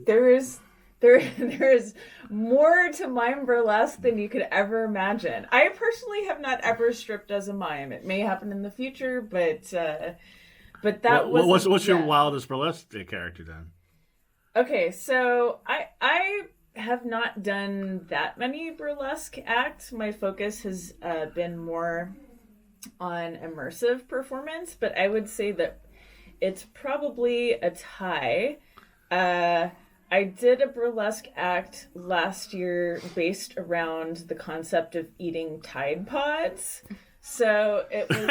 There's more to mime burlesque than you could ever imagine. I personally have not ever stripped as a mime. It may happen in the future, but that was what's your wildest burlesque character then? Okay, so I have not done that many burlesque acts. My focus has been more on immersive performance, but I would say that it's probably a tie. I did a burlesque act last year based around the concept of eating Tide Pods. So it was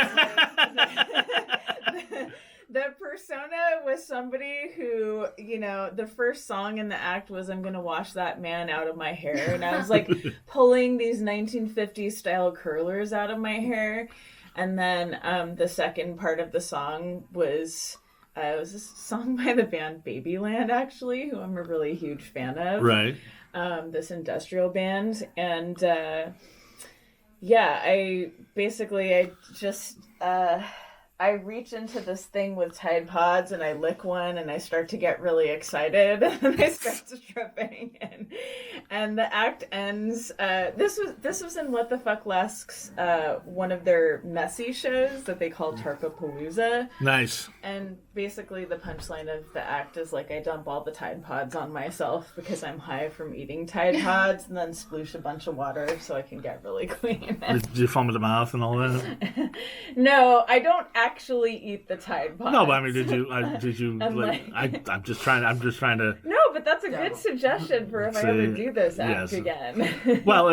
the persona was somebody who, the first song in the act was "I'm gonna wash that man out of my hair," and I was like pulling these 1950s style curlers out of my hair, and then the second part of the song was. It was a song by the band Babyland, actually, who I'm a really huge fan of. Right. This industrial band. And, I reach into this thing with Tide Pods and I lick one and I start to get really excited and I start stripping and the act ends. This was in What the Fuck Lesque's one of their messy shows that they call Tarpapalooza. Nice. And basically the punchline of the act is like I dump all the Tide Pods on myself because I'm high from eating Tide Pods and then sploosh a bunch of water so I can get really clean. Did you foam at the mouth and all that? No, I don't actually eat the Tide Pods. No, but I mean, did you? I'm just trying to. No, but that's a good suggestion for if I ever do this act again. Well,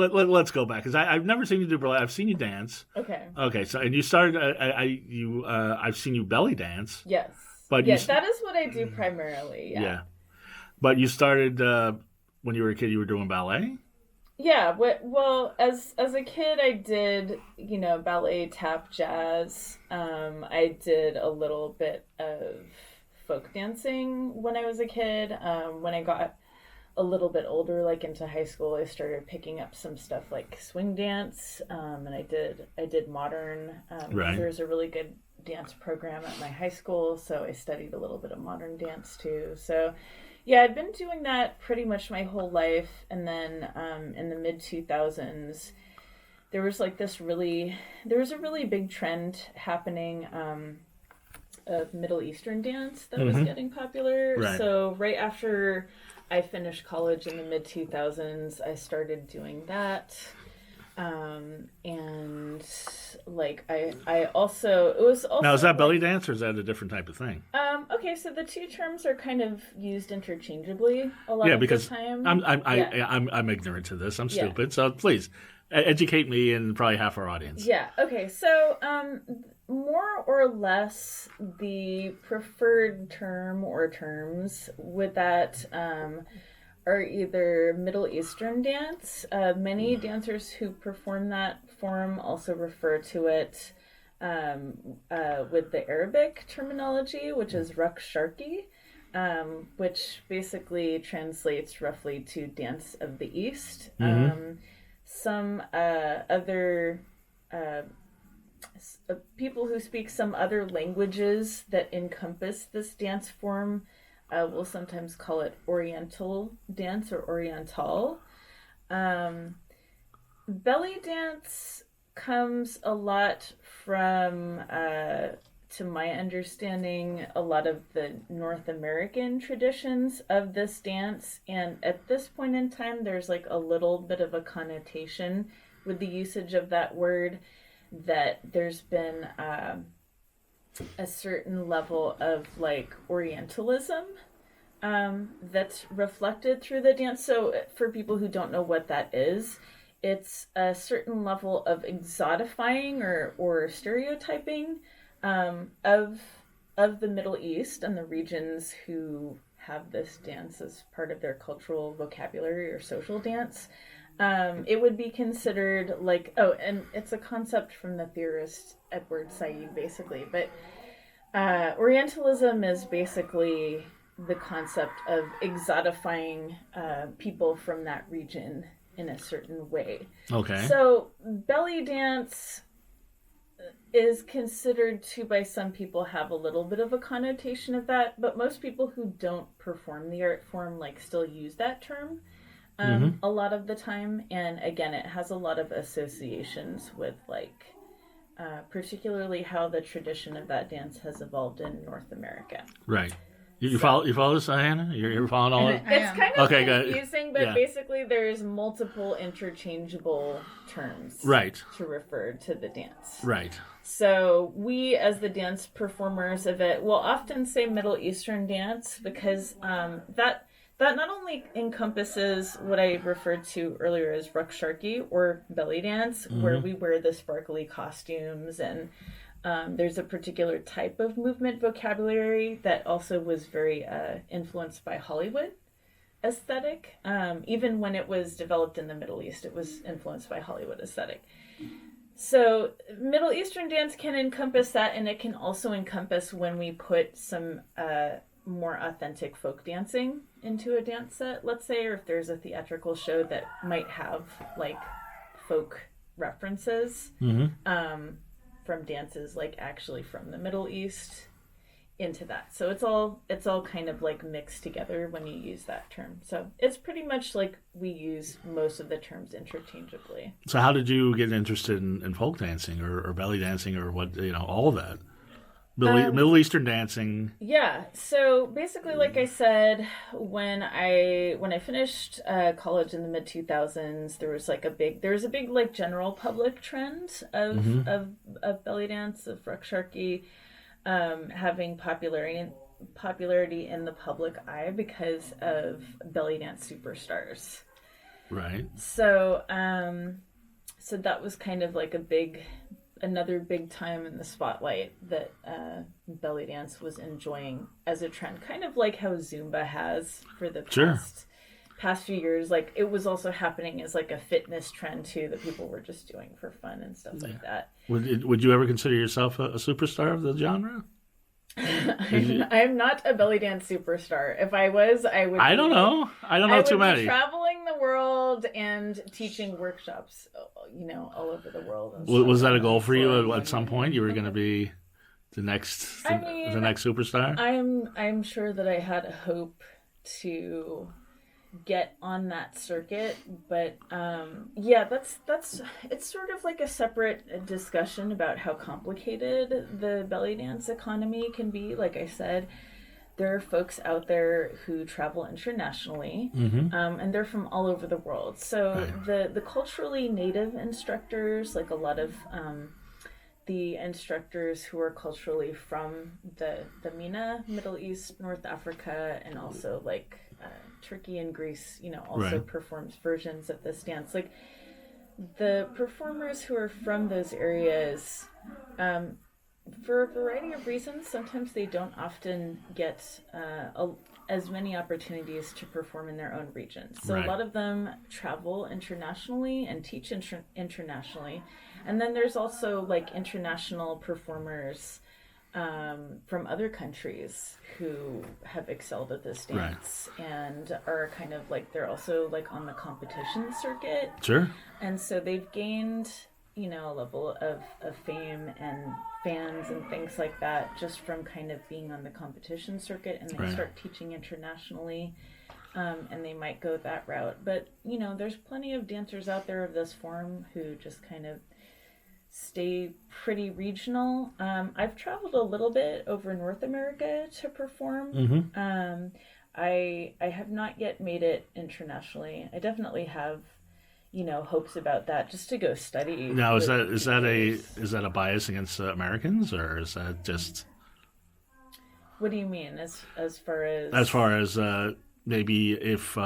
let's go back because I've never seen you do burlesque. I've seen you dance. Okay. Okay. So and you started. I've seen you belly dance. Yes. But yes, that is what I do primarily. Yeah. Yeah. But you started when you were a kid. You were doing ballet. Yeah, well, as a kid, I did, ballet, tap, jazz. I did a little bit of folk dancing when I was a kid. When I got a little bit older, like into high school, I started picking up some stuff like swing dance, and I did modern. Right. There was a really good dance program at my high school, so I studied a little bit of modern dance too. So. Yeah, I'd been doing that pretty much my whole life, and then in the mid-2000s, there was a really big trend happening of Middle Eastern dance that was getting popular. Right. So right after I finished college in the mid-2000s, I started doing that. And like I also it was also now is that belly dance or is that a different type of thing? Okay, so the two terms are kind of used interchangeably a lot of the time. I'm ignorant to this. I'm stupid. So please educate me and probably half our audience. Yeah. Okay. So more or less the preferred term or terms with that are either Middle Eastern dance. Many dancers who perform that form also refer to it with the Arabic terminology, which is raqs sharqi, which basically translates roughly to dance of the East. Some other people who speak some other languages that encompass this dance form we'll sometimes call it Oriental dance or Oriental. Belly dance comes a lot from, to my understanding, a lot of the North American traditions of this dance. And at this point in time, there's like a little bit of a connotation with the usage of that word that there's been a certain level of like Orientalism that's reflected through the dance. So for people who don't know what that is, it's a certain level of exotifying or stereotyping of the Middle East and the regions who have this dance as part of their cultural vocabulary or social dance. It would be considered like, and it's a concept from the theorist Edward Said, basically. But Orientalism is basically the concept of exotifying people from that region in a certain way. Okay. So belly dance is considered to, by some people, have a little bit of a connotation of that, but most people who don't perform the art form like still use that term a lot of the time. And again, it has a lot of associations with like particularly how the tradition of that dance has evolved in North America. Right. You follow this, Hannah? You're following all it? It's kind of okay, confusing, but basically there's multiple interchangeable terms to refer to the dance. Right. So we, as the dance performers of it, will often say Middle Eastern dance because that not only encompasses what I referred to earlier as ruksharki or belly dance, where we wear the sparkly costumes, and there's a particular type of movement vocabulary that also was very influenced by Hollywood aesthetic. Even when it was developed in the Middle East, it was influenced by Hollywood aesthetic. So Middle Eastern dance can encompass that, and it can also encompass when we put some more authentic folk dancing into a dance set, let's say, or if there's a theatrical show that might have like folk references from dances like actually from the Middle East into that. So it's all kind of like mixed together when you use that term. So it's pretty much like we use most of the terms interchangeably. So how did you get interested in folk dancing or belly dancing or what, all of that? Middle Eastern dancing. Yeah. So basically, like I said, when I finished college in the mid 2000s, there was a big like general public trend of belly dance, of ruksharki, having popularity in the public eye because of belly dance superstars. Right. So so that was kind of like another big time in the spotlight that belly dance was enjoying as a trend, kind of like how Zumba has for the past few years. Like it was also happening as like a fitness trend too, that people were just doing for fun and stuff like that. Would you ever consider yourself a superstar of the genre? I'm not a belly dance superstar. If I was, I would. I don't know too many. Be traveling the world and teaching workshops, all over the world. Was that a goal for you at some point? You were going to be the next superstar? I'm sure that I had a hope to get on that circuit, but that's it's sort of like a separate discussion about how complicated the belly dance economy can be. Like I said, there are folks out there who travel internationally, and they're from all over the world. So the culturally native instructors, like a lot of the instructors who are culturally from the MENA, Middle East, North Africa, and also like Turkey and Greece, also performs versions of this dance. Like the performers who are from those areas, for a variety of reasons, sometimes they don't often get as many opportunities to perform in their own regions. So a lot of them travel internationally and teach internationally. And then there's also like international performers from other countries who have excelled at this dance and are kind of like, they're also like on the competition circuit. Sure. And so they've gained, a level of fame and fans and things like that just from kind of being on the competition circuit, and they start teaching internationally. And they might go that route. But, there's plenty of dancers out there of this form who just kind of stay pretty regional. I've traveled a little bit over North America to perform. I have not yet made it internationally. I definitely have, hopes about that, just to go study. Now, is that a bias against Americans, or is that just? What do you mean, as far as maybe if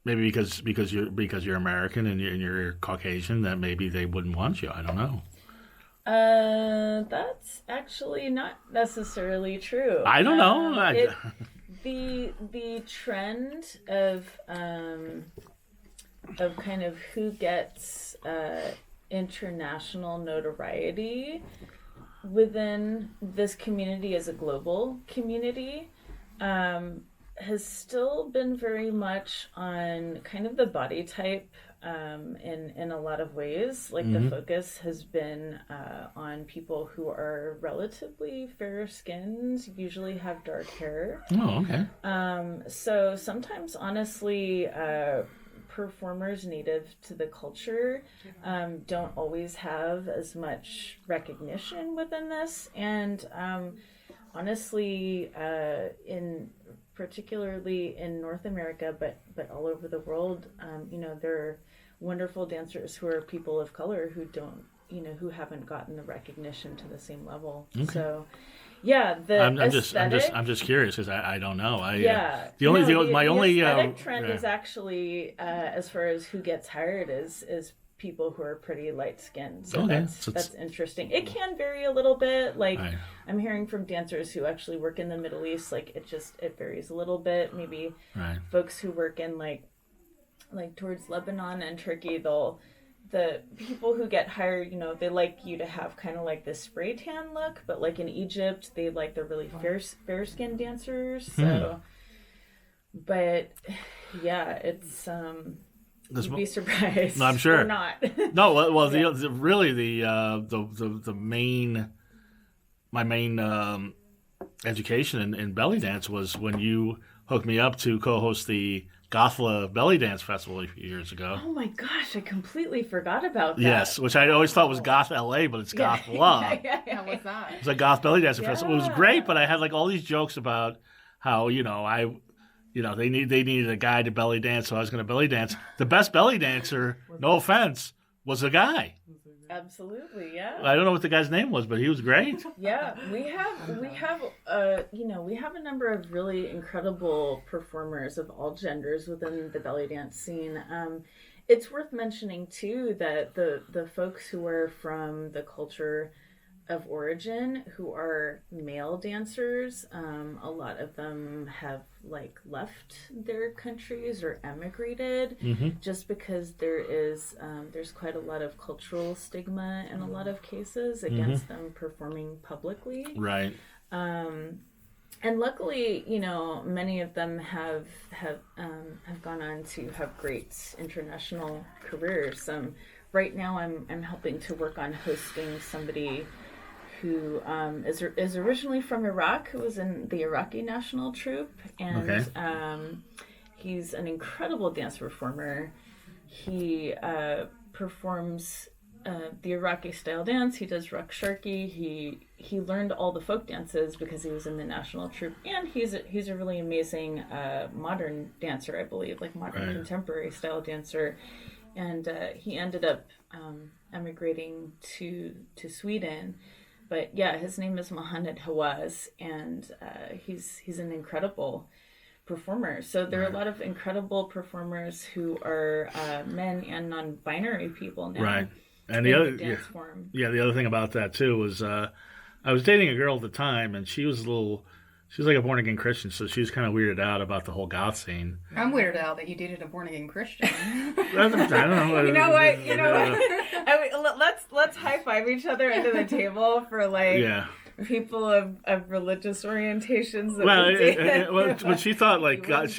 maybe because you're American and you're Caucasian, that maybe they wouldn't want you. I don't know. That's actually not necessarily true. I don't know. The trend of kind of who gets international notoriety within this community as a global community has still been very much on kind of the body type in a lot of ways. Like the focus has been on people who are relatively fair skinned, usually have dark hair. Oh, okay. So sometimes, honestly, performers native to the culture don't always have as much recognition within this, and honestly, in particularly in North America, but all over the world, there are wonderful dancers who are people of color who don't, who haven't gotten the recognition to the same level. Okay. So, yeah, I'm just curious because I don't know. The aesthetic trend is actually as far as who gets hired is people who are pretty light skinned. So okay. That's interesting. It can vary a little bit. Like I'm hearing from dancers who actually work in the Middle East, like it varies a little bit. Maybe folks who work in like towards Lebanon and Turkey, the people who get hired, they like you to have kind of like this spray tan look, but like in Egypt, they're really fair skinned dancers. So, but yeah, it's you'd be surprised. No, I'm sure. Or not. No, well, the main education in belly dance was when you hooked me up to co-host the Gothla Belly Dance Festival a few years ago. Oh my gosh, I completely forgot about that. Yes, which I always thought was Goth LA, but it's Gothla. Yeah, what's that? It's a Goth Belly Dance Festival. It was great, but I had like all these jokes about how, they needed a guy to belly dance, so I was going to belly dance. The best belly dancer, no offense, was a guy. Absolutely, yeah. I don't know what the guy's name was, but he was great. Yeah, we have a number of really incredible performers of all genders within the belly dance scene. It's worth mentioning too that the folks who are from the culture of origin, who are male dancers, a lot of them have left their countries or emigrated, just because there's quite a lot of cultural stigma in a lot of cases against them performing publicly. Right. And luckily, many of them have gone on to have great international careers. Right now, I'm helping to work on hosting somebody who is originally from Iraq, who was in the Iraqi National Troupe, and he's an incredible dance performer. He performs the Iraqi style dance. He does Raqs Sharki. He learned all the folk dances because he was in the National Troupe, and he's a really amazing modern dancer, I believe, like modern contemporary style dancer. And he ended up emigrating to Sweden. But yeah, his name is Mohammed Hawaz, and he's an incredible performer. So there are a lot of incredible performers who are men and non-binary people now. Right. And the other thing about that too was I was dating a girl at the time, and she was like a born again Christian, so she was kind of weirded out about the whole goth scene. I'm weirded out that you dated a born again Christian. I don't know. You know what? I mean, let's high five each other under the table for people of religious orientations. But she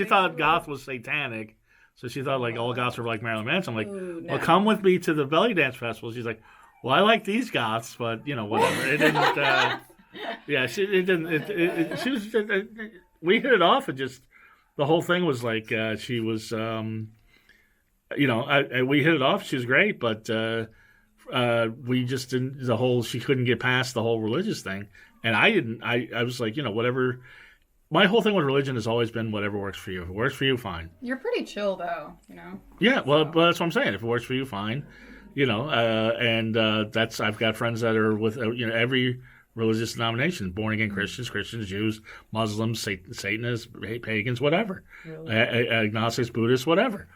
thought goth was satanic, so she thought all goths were like Marilyn Manson. I'm like, ooh, no. Well, come with me to the belly dance festival. She's like, well, I like these goths, but whatever. It didn't. We hit it off, and just the whole thing was she was, we hit it off. She was great, but we just didn't. She couldn't get past the whole religious thing, and I didn't. I was like, whatever. My whole thing with religion has always been whatever works for you. If it works for you, fine. You're pretty chill, though. Yeah, well, that's what I'm saying. If it works for you, fine. That's I've got friends that are with every religious denomination, born again Christians, Jews, Muslims, Satanists, pagans, whatever, really? Agnostics, Buddhists, whatever.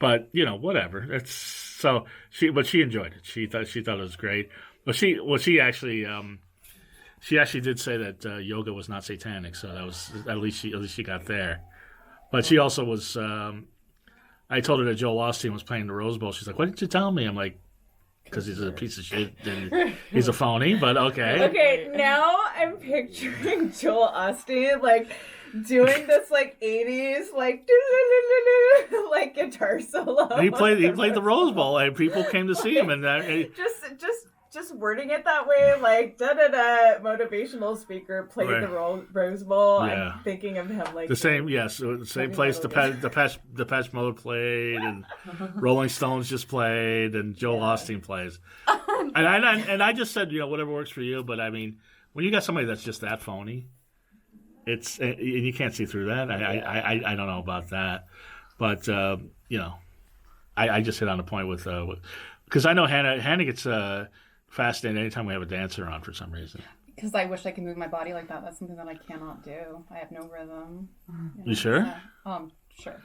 But whatever. It's so but she enjoyed it. She thought it was great. But she actually did say that yoga was not satanic. So that was at least she got there. But she also was. I told her that Joel Osteen was playing the Rose Bowl. She's like, "Why didn't you tell me?" I'm like, because he's a piece of shit and he's a phony, but okay. Okay, now I'm picturing Joel Osteen doing this like 80s like like guitar solo. And he played the Rose Bowl, and people came to see him, and just wording it that way, like da da da, motivational speaker played Right. the Rose Bowl. Yeah. I'm thinking of him like the same, yes, the same place Depeche Mode played, and Rolling Stones just played, and Joel Osteen plays. And I just said, whatever works for you. But I mean, when you got somebody that's just that phony, and you can't see through that. I don't know about that, but I just hit on the point with because I know Hannah gets fascinated anytime we have a dancer on for some reason. Because I wish I could move my body like that. That's something that I cannot do. I have no rhythm. You sure? Sure.